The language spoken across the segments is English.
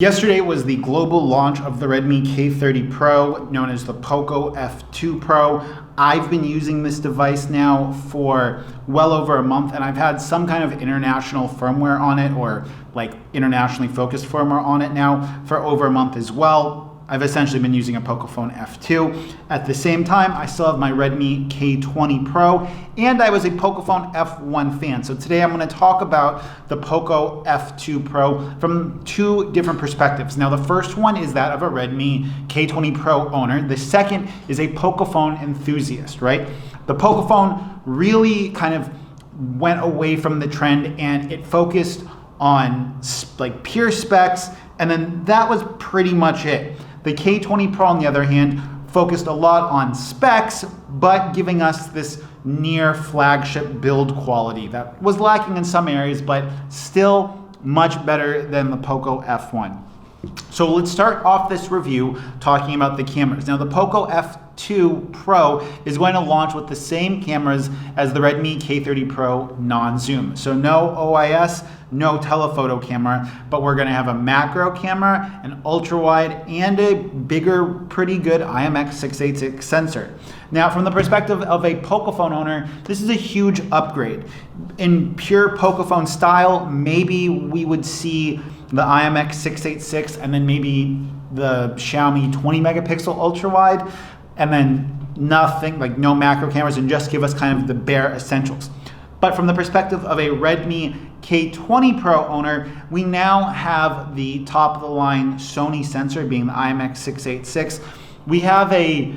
Yesterday was the global launch of the Redmi K30 Pro, known as the Poco F2 Pro. I've been using this device now for well over a month, and I've had some kind of international firmware on it, or like internationally focused firmware on it now for over a month as well. I've essentially been using a Pocophone F2. At the same time, I still have my Redmi K20 Pro, and I was a Pocophone F1 fan. So today I'm going to talk about the Poco F2 Pro from two different perspectives. Now, the first one is that of a Redmi K20 Pro owner. The second is a Pocophone enthusiast, right? The Pocophone really kind of went away from the trend, and it focused on like pure specs, and then that was pretty much it. The K20 Pro, on the other hand, focused a lot on specs, but giving us this near flagship build quality that was lacking in some areas, but still much better than the Poco F1. So let's start off this review talking about the cameras. Now, the Poco F2 Pro is going to launch with the same cameras as the Redmi K30 Pro non-zoom. So no OIS, no telephoto camera, but we're going to have a macro camera, an ultra-wide, and a bigger, pretty good IMX686 sensor. Now, from the perspective of a Pocophone owner, this is a huge upgrade. In pure Pocophone style, maybe we would see the IMX686 and then maybe the Xiaomi 20 megapixel ultra-wide, and then nothing, like no macro cameras, and just give us kind of the bare essentials. But from the perspective of a Redmi K20 Pro owner, we now have the top of the line Sony sensor being the IMX686. We have a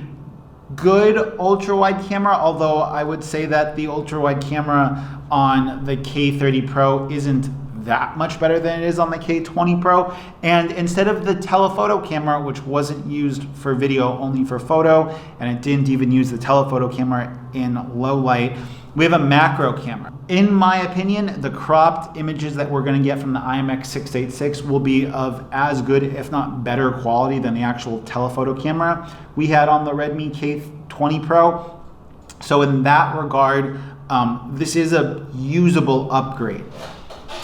good ultra-wide camera, although I would say that the ultra-wide camera on the K30 Pro isn't that much better than it is on the K20 Pro. And instead of the telephoto camera, which wasn't used for video, only for photo, and it didn't even use the telephoto camera in low light, we have a macro camera. In my opinion, the cropped images that we're going to get from the IMX686 will be of as good, if not better quality than the actual telephoto camera we had on the Redmi K20 Pro. So in that regard, this is a usable upgrade.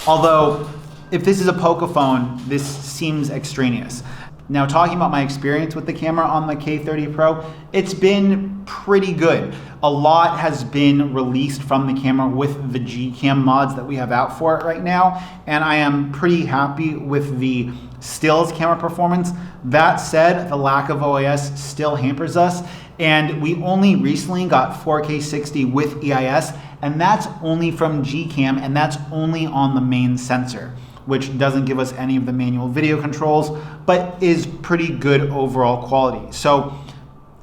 Although, if this is a Pocophone, this seems extraneous. Now, talking about my experience with the camera on the K30 Pro, it's been pretty good. A lot has been released from the camera with the Gcam mods that we have out for it right now, and I am pretty happy with the stills camera performance. That said, the lack of OIS still hampers us, and we only recently got 4K 60 with EIS, and that's only from Gcam, and that's only on the main sensor, which doesn't give us any of the manual video controls, but is pretty good overall quality. So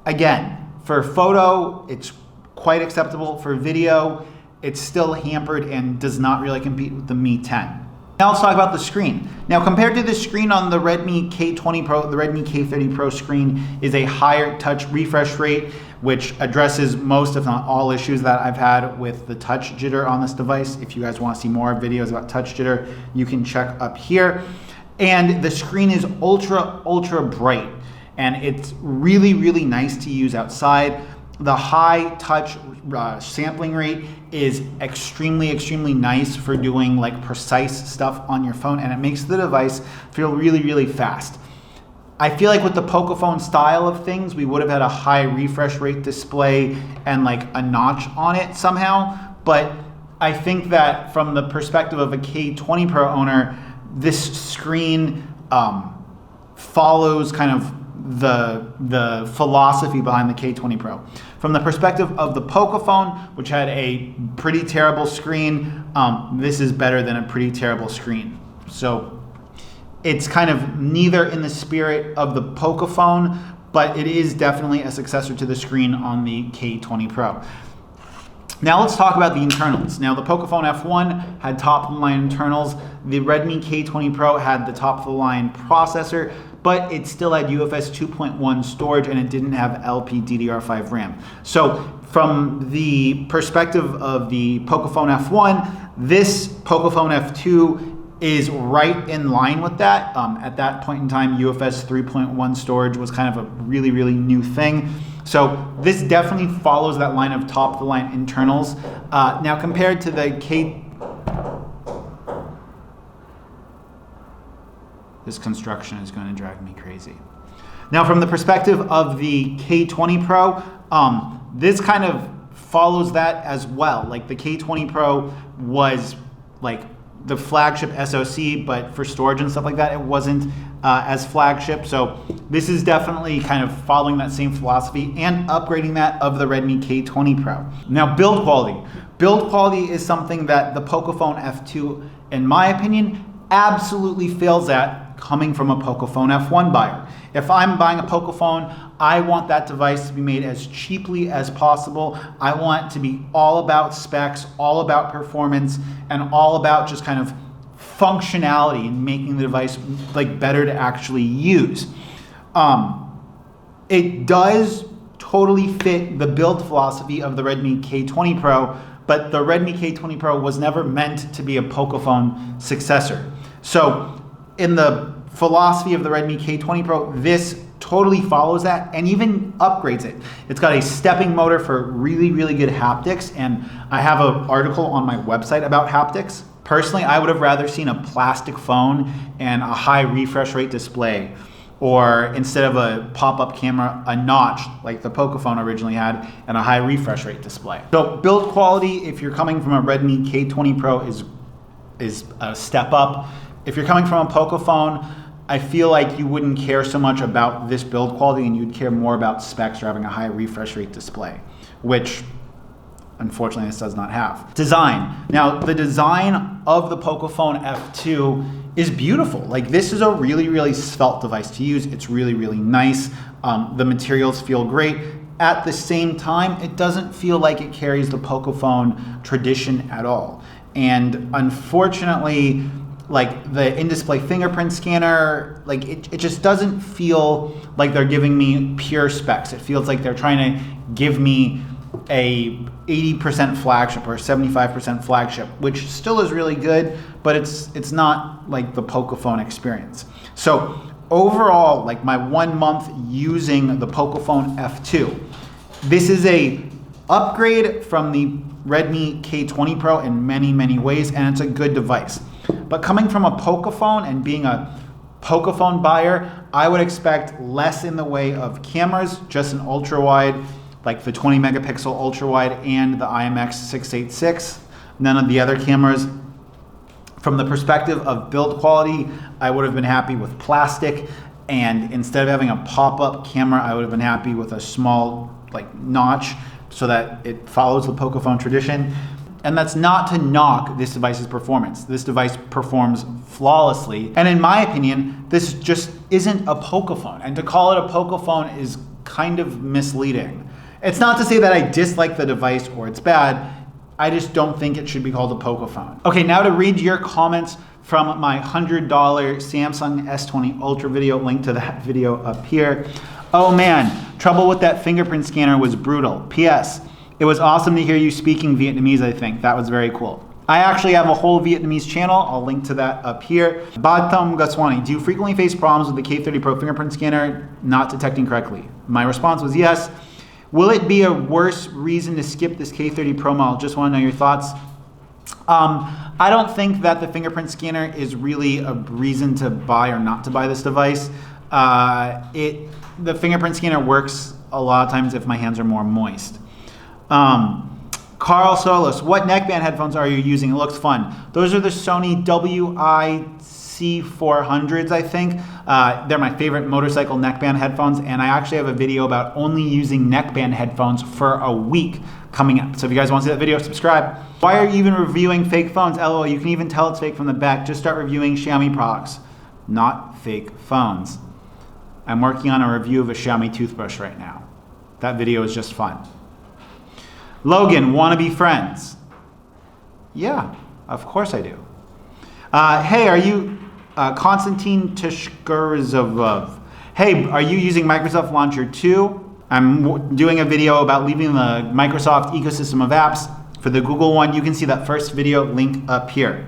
again, for photo, it's quite acceptable. For video, it's still hampered and does not really compete with the Mi 10. Now let's talk about the screen. Now, compared to the screen on the Redmi K20 Pro, the Redmi K30 Pro screen is a higher touch refresh rate, which addresses most, if not all, issues that I've had with the touch jitter on this device. If you guys want to see more videos about touch jitter, you can check up here. And the screen is ultra bright, and it's really, really nice to use outside. The high touch sampling rate is extremely nice for doing like precise stuff on your phone, and it makes the device feel really, really fast. I feel like with the Pocophone style of things, we would have had a high refresh rate display and like a notch on it somehow, but I think that from the perspective of a K20 Pro owner, this screen follows kind of the philosophy behind the K20 Pro. From the perspective of the Pocophone, which had a pretty terrible screen, this is better than a pretty terrible screen. So it's kind of neither in the spirit of the Pocophone, but it is definitely a successor to the screen on the K20 Pro. Now let's talk about the internals. Now, the Pocophone F1 had top-of-the-line internals. The Redmi K20 Pro had the top-of-the-line processor, but it still had UFS 2.1 storage, and it didn't have LPDDR5 RAM. So from the perspective of the Pocophone F1, this Pocophone F2 is right in line with that. At that point in time, UFS 3.1 storage was kind of a really, really new thing. So this definitely follows that line of top-of-the-line internals. Now, compared to the This construction is going to drive me crazy. Now, from the perspective of the K20 Pro, this kind of follows that as well. Like the K20 Pro was like the flagship SoC, but for storage and stuff like that, it wasn't as flagship. So this is definitely kind of following that same philosophy and upgrading that of the Redmi K20 Pro. Now, build quality. Build quality is something that the Pocophone F2, in my opinion, absolutely fails at coming from a Pocophone F1 buyer. If I'm buying a Pocophone, I want that device to be made as cheaply as possible. I want it to be all about specs, all about performance, and all about just kind of functionality and making the device like better to actually use. It does totally fit the build philosophy of the Redmi K20 Pro, but the Redmi K20 Pro was never meant to be a Pocophone successor. So in the philosophy of the Redmi K20 Pro, this totally follows that and even upgrades it. It's got a stepping motor for really, really good haptics, and I have an article on my website about haptics. Personally, I would have rather seen a plastic phone and a high refresh rate display, or instead of a pop-up camera, a notch like the Pocophone originally had, and a high refresh rate display. So build quality, if you're coming from a Redmi K20 Pro, is a step up. If you're coming from a Pocophone, I feel like you wouldn't care so much about this build quality and you'd care more about specs or having a high refresh rate display, which unfortunately this does not have. Design. Now, the design of the Pocophone F2 is beautiful. Like, this is a really, really svelte device to use. It's really, really nice. The materials feel great. At the same time, it doesn't feel like it carries the Pocophone tradition at all. And unfortunately, like the in-display fingerprint scanner, like it just doesn't feel like they're giving me pure specs. It feels like they're trying to give me a 80% flagship or 75% flagship, which still is really good, but it's not like the Pocophone experience. So overall, like my 1 month using the Pocophone F2, this is a upgrade from the Redmi K20 Pro in many, many ways, and it's a good device. But coming from a Pocophone and being a Pocophone buyer, I would expect less in the way of cameras, just an ultra wide, like the 20 megapixel ultra wide and the IMX686. None of the other cameras. From the perspective of build quality, I would have been happy with plastic, and instead of having a pop-up camera, I would have been happy with a small like notch so that it follows the Pocophone tradition. And that's not to knock this device's performance. This device performs flawlessly. And in my opinion, this just isn't a Pocophone. And to call it a Pocophone is kind of misleading. It's not to say that I dislike the device or it's bad. I just don't think it should be called a Pocophone. Okay, now to read your comments from my $100 Samsung S20 Ultra video, link to that video up here. Oh man, trouble with that fingerprint scanner was brutal. P.S. It was awesome to hear you speaking Vietnamese, I think. That was very cool. I actually have a whole Vietnamese channel. I'll link to that up here. Badtam Gaswani, do you frequently face problems with the K30 Pro fingerprint scanner not detecting correctly? My response was yes. Will it be a worse reason to skip this K30 Pro model? Just want to know your thoughts. I don't think that the fingerprint scanner is really a reason to buy or not to buy this device. The fingerprint scanner works a lot of times if my hands are more moist. Carl Solis, what neckband headphones are you using? It looks fun. Those are the Sony WIC400s, I think. They're my favorite motorcycle neckband headphones, and I actually have a video about only using neckband headphones for a week coming up. So if you guys want to see that video, subscribe. Why are you even reviewing fake phones? LOL, you can even tell it's fake from the back. Just start reviewing Xiaomi products, not fake phones. I'm working on a review of a Xiaomi toothbrush right now. That video is just fun. Logan, wanna be friends? Yeah, of course I do. Hey, are you Konstantin Tishkurizov? Hey, are you using Microsoft Launcher 2? I'm doing a video about leaving the Microsoft ecosystem of apps for the Google one. You can see that first video link up here.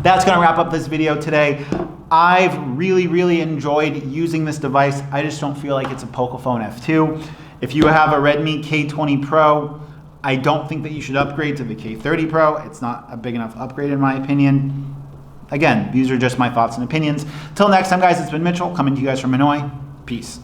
That's gonna wrap up this video today. I've really, really enjoyed using this device. I just don't feel like it's a Pocophone F2. If you have a Redmi K20 Pro, I don't think that you should upgrade to the K30 Pro. It's not a big enough upgrade in my opinion. again, these are just my thoughts and opinions. Till next time, guys, it's been Mitchell coming to you guys from Hanoi. Peace.